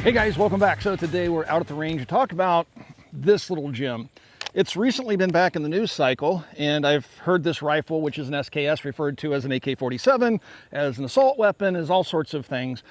Hey guys, welcome back. So today we're out at the range to talk about this little gem. It's recently been back in the news cycle, and I've heard this rifle, which is an SKS, referred to as an AK-47, as an assault weapon, as all sorts of things,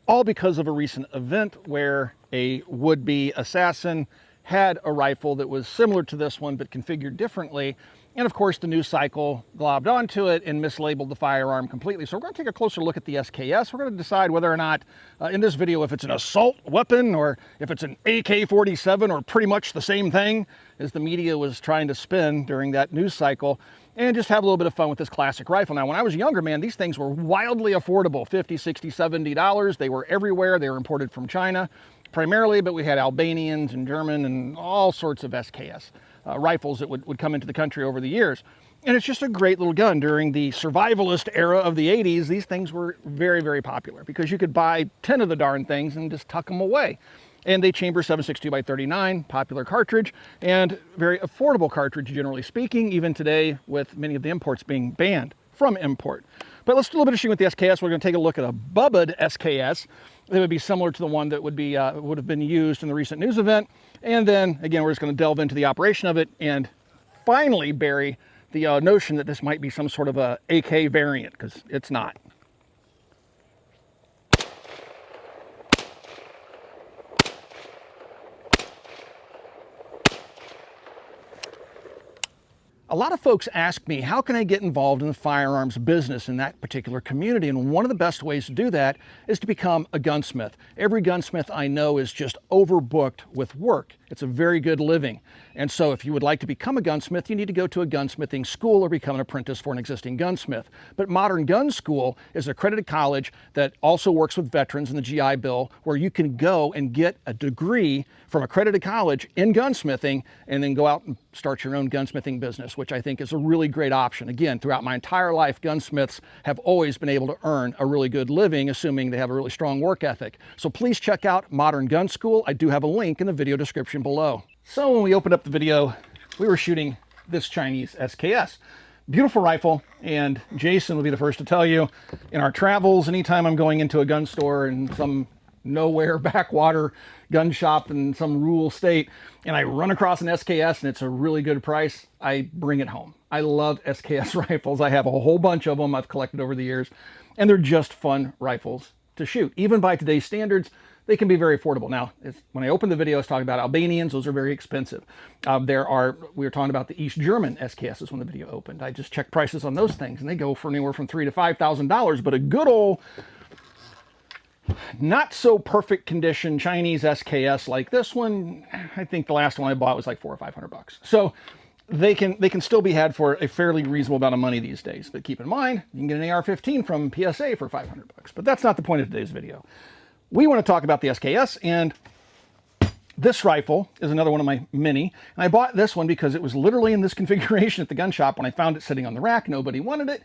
all because of a recent event where a would-be assassin had a rifle that was similar to this one but configured differently. And of course, the news cycle globbed onto it and mislabeled the firearm completely. So we're going to take a closer look at the SKS. We're going to decide whether or not, in this video, if it's an assault weapon or if it's an AK-47 or pretty much the same thing as the media was trying to spin during that news cycle, and just have a little bit of fun with this classic rifle. Now, when I was younger, man, these things were wildly affordable, $50, $60, $70. They were everywhere. They were imported from China primarily, but we had Albanians and German and all sorts of SKS. Rifles that would come into the country over the years. And it's just a great little gun. During the survivalist era of the 80s, these things were very, very popular because you could buy 10 of the darn things and just tuck them away. And they chamber 7.62x39, popular cartridge, and very affordable cartridge, generally speaking, even today with many of the imports being banned from import. But let's do a little bit of shooting with the SKS. We're going to take a look at a bubbed SKS that would be similar to the one that would have been used in the recent news event. And then, again, we're just going to delve into the operation of it and finally bury the notion that this might be some sort of a AK variant, because it's not. A lot of folks ask me, how can I get involved in the firearms business in that particular community? And one of the best ways to do that is to become a gunsmith. Every gunsmith I know is just overbooked with work. It's a very good living. And so if you would like to become a gunsmith, you need to go to a gunsmithing school or become an apprentice for an existing gunsmith. But Modern Gun School is an accredited college that also works with veterans in the GI Bill, where you can go and get a degree from accredited college in gunsmithing and then go out and start your own gunsmithing business, which I think is a really great option. Again, throughout my entire life, gunsmiths have always been able to earn a really good living, assuming they have a really strong work ethic. So please check out Modern Gun School. I do have a link in the video description below. So when we opened up the video, we were shooting this Chinese SKS. Beautiful rifle, and Jason will be the first to tell you, in our travels, anytime I'm going into a gun store in some nowhere backwater gun shop in some rural state and I run across an SKS and it's a really good price, I bring it home. I love SKS rifles. I have a whole bunch of them I've collected over the years, and they're just fun rifles to shoot. Even by today's standards, they can be very affordable. Now, when I opened the video, I was talking about Albanians. Those are very expensive. We were talking about the East German SKSs when the video opened. I just checked prices on those things, and they go for anywhere from $3,000 to $5,000. But a good old, not so perfect condition Chinese SKS like this one, I think the last one I bought was like $400 or $500. So they can still be had for a fairly reasonable amount of money these days. But keep in mind, you can get an AR-15 from PSA for $500. But that's not the point of today's video. We want to talk about the SKS, and this rifle is another one of my mini. And I bought this one because it was literally in this configuration at the gun shop when I found it sitting on the rack. Nobody wanted it,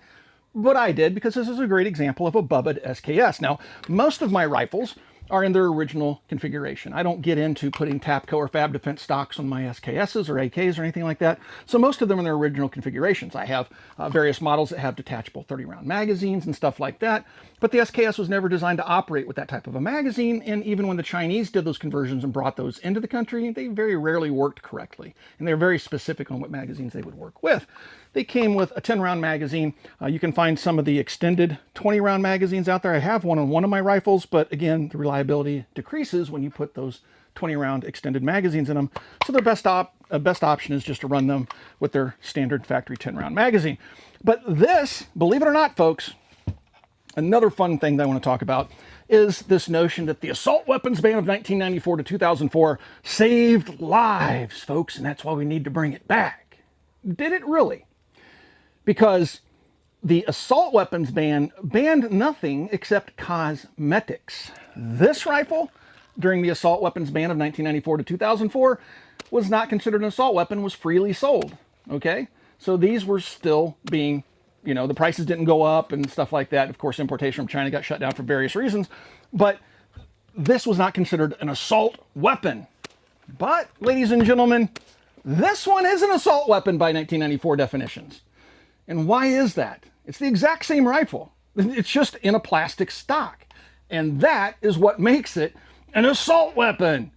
but I did, because this is a great example of a bubbed SKS. Now, most of my rifles are in their original configuration. I don't get into putting Tapco or Fab Defense stocks on my SKSs or AKs or anything like that. So most of them are in their original configurations. I have various models that have detachable 30-round magazines and stuff like that. But the SKS was never designed to operate with that type of a magazine. And even when the Chinese did those conversions and brought those into the country, they very rarely worked correctly. And they're very specific on what magazines they would work with. They came with a 10-round magazine. You can find some of the extended 20-round magazines out there. I have one on one of my rifles, but again, the reliability decreases when you put those 20-round extended magazines in them. So their best option is just to run them with their standard factory 10-round magazine. But this, believe it or not, folks, another fun thing that I want to talk about is this notion that the assault weapons ban of 1994 to 2004 saved lives, folks, and that's why we need to bring it back. Did it really? Because the assault weapons ban banned nothing except cosmetics. This rifle, during the assault weapons ban of 1994 to 2004, was not considered an assault weapon, was freely sold, okay? So these were still being, the prices didn't go up and stuff like that. Of course, importation from China got shut down for various reasons, but this was not considered an assault weapon. But, ladies and gentlemen, this one is an assault weapon by 1994 definitions. And why is that? It's the exact same rifle. It's just in a plastic stock. And that is what makes it an assault weapon.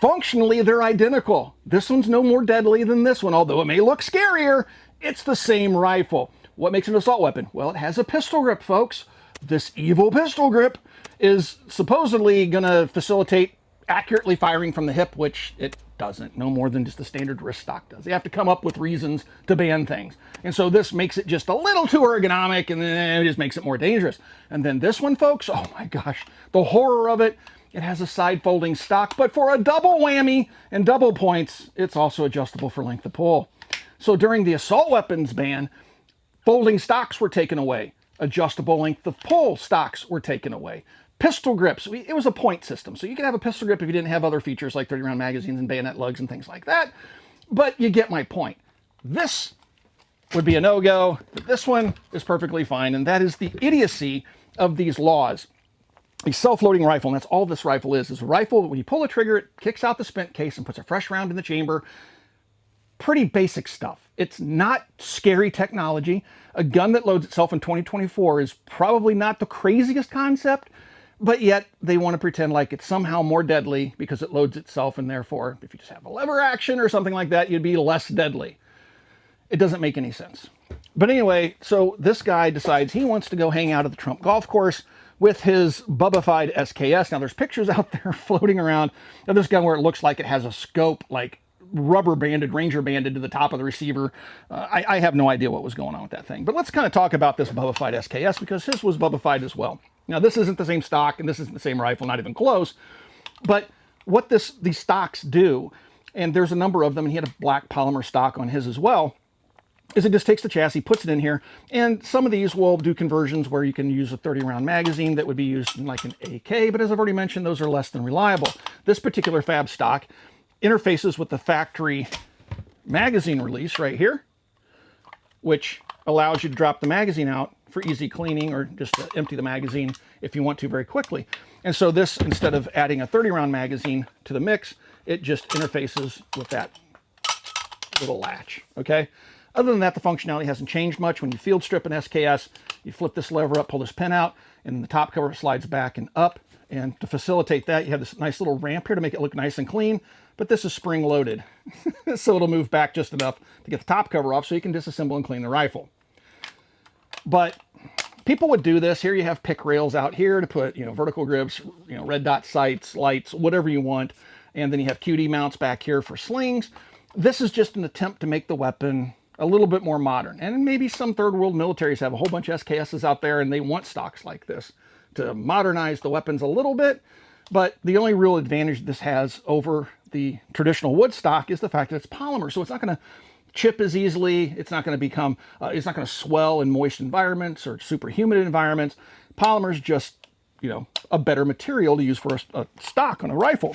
Functionally, they're identical. This one's no more deadly than this one, although it may look scarier. It's the same rifle. What makes it an assault weapon? Well, it has a pistol grip, folks. This evil pistol grip is supposedly going to facilitate accurately firing from the hip, which it doesn't, no more than just the standard wrist stock does. They have to come up with reasons to ban things. And so this makes it just a little too ergonomic, and then it just makes it more dangerous. And then this one, folks, oh my gosh, the horror of it. It has a side folding stock, but for a double whammy and double points, it's also adjustable for length of pull. So during the assault weapons ban, folding stocks were taken away. Adjustable length of pull stocks were taken away. Pistol grips, it was a point system. So you could have a pistol grip if you didn't have other features like 30-round magazines and bayonet lugs and things like that. But you get my point. This would be a no-go. This one is perfectly fine, and that is the idiocy of these laws. A self-loading rifle, and that's all this rifle is a rifle. When you pull the trigger, it kicks out the spent case and puts a fresh round in the chamber. Pretty basic stuff. It's not scary technology. A gun that loads itself in 2024 is probably not the craziest concept, but yet they want to pretend like it's somehow more deadly because it loads itself, and therefore, if you just have a lever action or something like that, you'd be less deadly. It doesn't make any sense. But anyway, so this guy decides he wants to go hang out at the Trump golf course with his Bubbified SKS. Now, there's pictures out there floating around of this gun where it looks like it has a scope, like rubber banded, ranger banded to the top of the receiver. I have no idea what was going on with that thing. But let's kind of talk about this Bubbified SKS because his was Bubbified as well. Now, this isn't the same stock, and this isn't the same rifle, not even close. But what these stocks do, and there's a number of them, and he had a black polymer stock on his as well, is it just takes the chassis, puts it in here, and some of these will do conversions where you can use a 30-round magazine that would be used in like an AK, but as I've already mentioned, those are less than reliable. This particular fab stock interfaces with the factory magazine release right here, which allows you to drop the magazine out for easy cleaning or just to empty the magazine if you want to very quickly. And so this, instead of adding a 30-round magazine to the mix, it just interfaces with that little latch, okay? Other than that, the functionality hasn't changed much. When you field strip an SKS, you flip this lever up, pull this pin out, and the top cover slides back and up. And to facilitate that, you have this nice little ramp here to make it look nice and clean, but this is spring loaded. So it'll move back just enough to get the top cover off so you can disassemble and clean the rifle. But people would do this. Here you have pick rails out here to put, vertical grips, red dot sights, lights, whatever you want. And then you have QD mounts back here for slings. This is just an attempt to make the weapon a little bit more modern. And maybe some third world militaries have a whole bunch of SKSs out there and they want stocks like this to modernize the weapons a little bit. But the only real advantage this has over the traditional wood stock is the fact that it's polymer. So it's not going to chip as easily. It's not going to become, it's not going to swell in moist environments or super humid environments. Polymer is just, a better material to use for a stock on a rifle.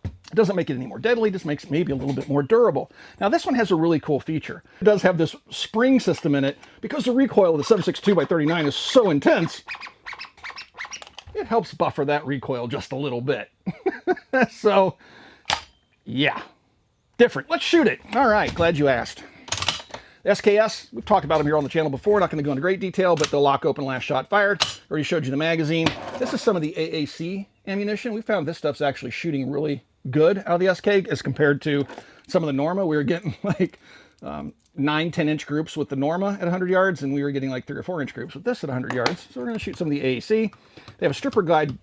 It doesn't make it any more deadly, just makes it maybe a little bit more durable. Now this one has a really cool feature. It does have this spring system in it because the recoil of the 7.62x39 is so intense. It helps buffer that recoil just a little bit. So, yeah, different. Let's shoot it. All right, glad you asked. The SKS, we've talked about them here on the channel before. Not going to go into great detail, but they'll lock open last shot fired. Already showed you the magazine. This is some of the AAC ammunition. We found this stuff's actually shooting really good out of the SK as compared to some of the Norma. We were getting like 9-10-inch groups with the Norma at 100 yards, and we were getting like 3 or 4-inch groups with this at 100 yards. So we're going to shoot some of the AAC. They have a stripper guide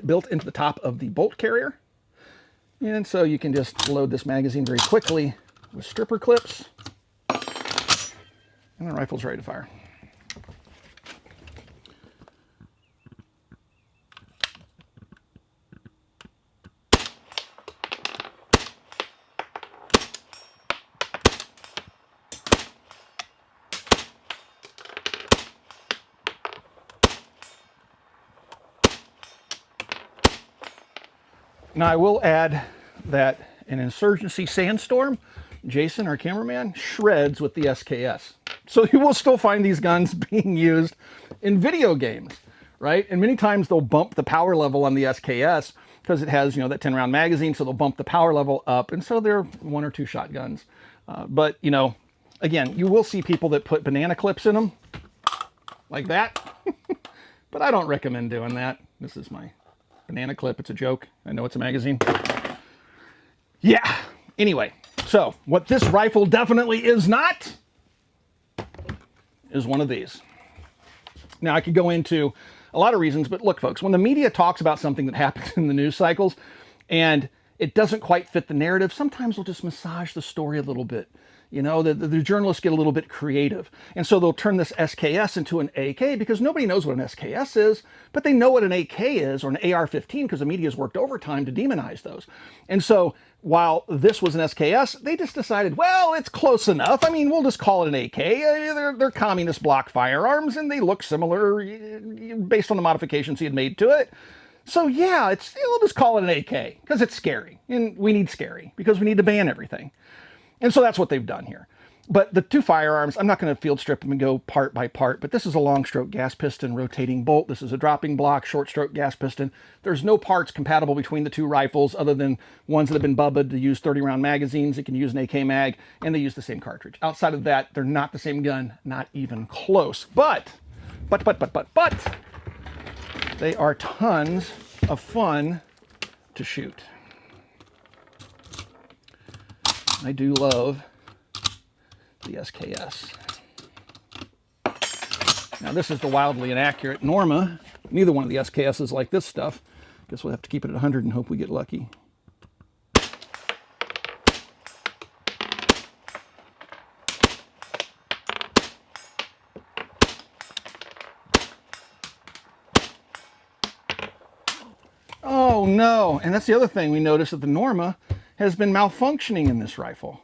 built into the top of the bolt carrier. And so you can just load this magazine very quickly with stripper clips. And the rifle's ready to fire. Now I will add that an Insurgency Sandstorm, Jason, our cameraman, shreds with the SKS. So you will still find these guns being used in video games, right? And many times they'll bump the power level on the SKS because it has, that 10-round magazine, so they'll bump the power level up. And so they're 1 or 2 shot guns. But, again, you will see people that put banana clips in them like that. But I don't recommend doing that. This is my Banana clip, it's a joke. I know it's a magazine. Yeah. Anyway, so what this rifle definitely is not is one of these. Now, I could go into a lot of reasons, but look, folks, when the media talks about something that happens in the news cycles and it doesn't quite fit the narrative, sometimes they'll just massage the story a little bit. You know, the journalists get a little bit creative. And so they'll turn this SKS into an AK because nobody knows what an SKS is, but they know what an AK is, or an AR-15, because the media's worked overtime to demonize those. And so while this was an SKS, they just decided, well, it's close enough. I mean, we'll just call it an AK. They're communist bloc firearms, and they look similar based on the modifications he had made to it. So yeah, we'll just call it an AK because it's scary. And we need scary because we need to ban everything. And so that's what they've done here. But the two firearms, I'm not going to field strip them and go part by part, but this is a long stroke gas piston rotating bolt. This is a dropping block, short stroke gas piston. There's no parts compatible between the two rifles other than ones that have been bubbaed to use 30-round magazines. It can use an AK mag, and they use the same cartridge. Outside of that, they're not the same gun, not even close. But, they are tons of fun to shoot. I do love the SKS. Now this is the wildly inaccurate Norma. Neither one of the SKS is like this stuff. Guess we'll have to keep it at 100 and hope we get lucky. Oh no, and that's the other thing we noticed, that the Norma has been malfunctioning in this rifle.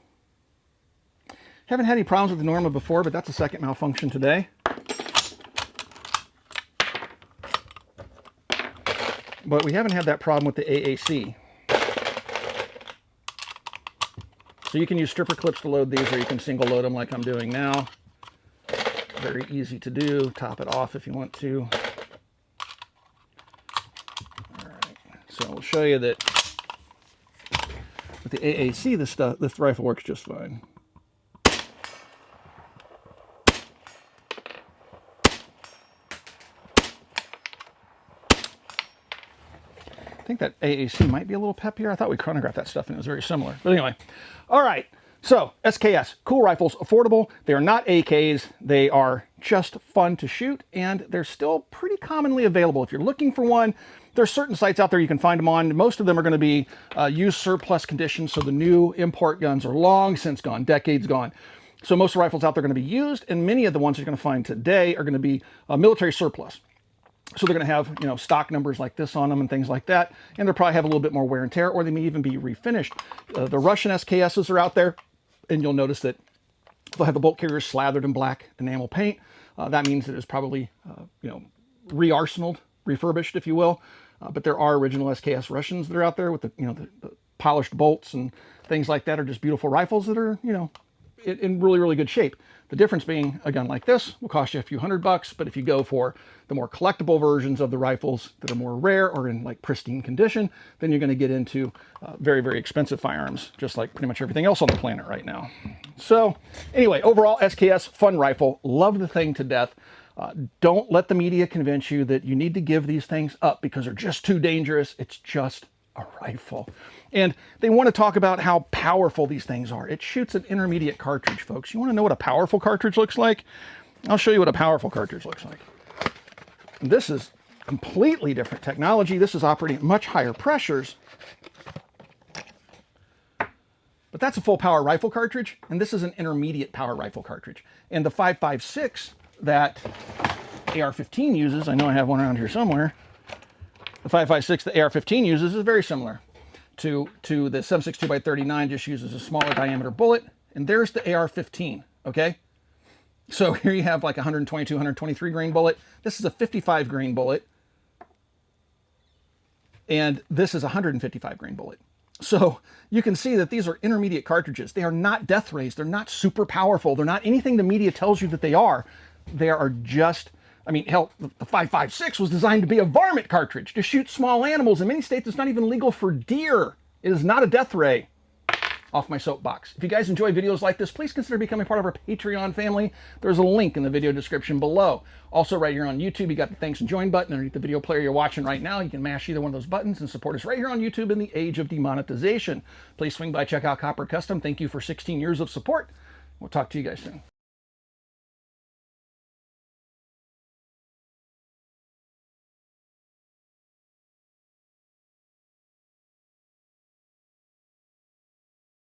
Haven't had any problems with the Norma before, but that's a second malfunction today. But we haven't had that problem with the AAC. So you can use stripper clips to load these, or you can single load them like I'm doing now. Very easy to do. Top it off if you want to. All right. So we'll show you that with the AAC, this rifle works just fine. I think that AAC might be a little peppier. I thought we chronographed that stuff and it was very similar. But anyway, all right. So SKS, cool rifles, affordable. They are not AKs. They are just fun to shoot, and they're still pretty commonly available. If you're looking for one, there's certain sites out there you can find them on. Most of them are going to be used surplus condition, so the new import guns are long since gone, decades gone. So most of the rifles out there are going to be used, and many of the ones you're going to find today are going to be military surplus. So they're going to have, you know, stock numbers like this on them and things like that, and they'll probably have a little bit more wear and tear, or they may even be refinished. The Russian SKSs are out there, and you'll notice that they'll have the bolt carriers slathered in black enamel paint. That means that it's probably, you know, re-arsenaled, refurbished, if you will. But there are original SKS Russians that are out there with the, you know, the polished bolts and things like that, are just beautiful rifles that are, you know, in really, really good shape. The difference being a gun like this will cost you a few $100, but if you go for the more collectible versions of the rifles that are more rare or in like pristine condition, then you're going to get into very, very expensive firearms, just like pretty much everything else on the planet right now. So anyway, overall, SKS, fun rifle. Love the thing to death. Don't let the media convince you that you need to give these things up because they're just too dangerous. It's just a rifle. And they want to talk about how powerful these things are. It shoots an intermediate cartridge, folks. You want to know what a powerful cartridge looks like? I'll show you what a powerful cartridge looks like. This is completely different technology. This is operating at much higher pressures. But that's a full power rifle cartridge, and this is an intermediate power rifle cartridge. And the 5.56 that AR-15 uses, I know I have one around here somewhere, the 5.56 the AR-15 uses is very similar to the 7.62x39, just uses a smaller diameter bullet. And there's the AR-15, okay? So here you have like 122, 123 grain bullet. This is a 55 grain bullet. And this is a 155 grain bullet. So you can see that these are intermediate cartridges. They are not death rays. They're not super powerful. They're not anything the media tells you that they are. They are just, I mean, hell, the 5.56 was designed to be a varmint cartridge to shoot small animals. In many states, it's not even legal for deer. It is not a death ray. off my soapbox. If you guys enjoy videos like this, please consider becoming part of our Patreon family. There's a link in the video description below. Also, right here on YouTube, you got the thanks and join button underneath the video player you're watching right now. You can mash either one of those buttons and support us right here on YouTube in the age of demonetization. Please swing by, check out Copper Custom. Thank you for 16 years of support. We'll talk to you guys soon.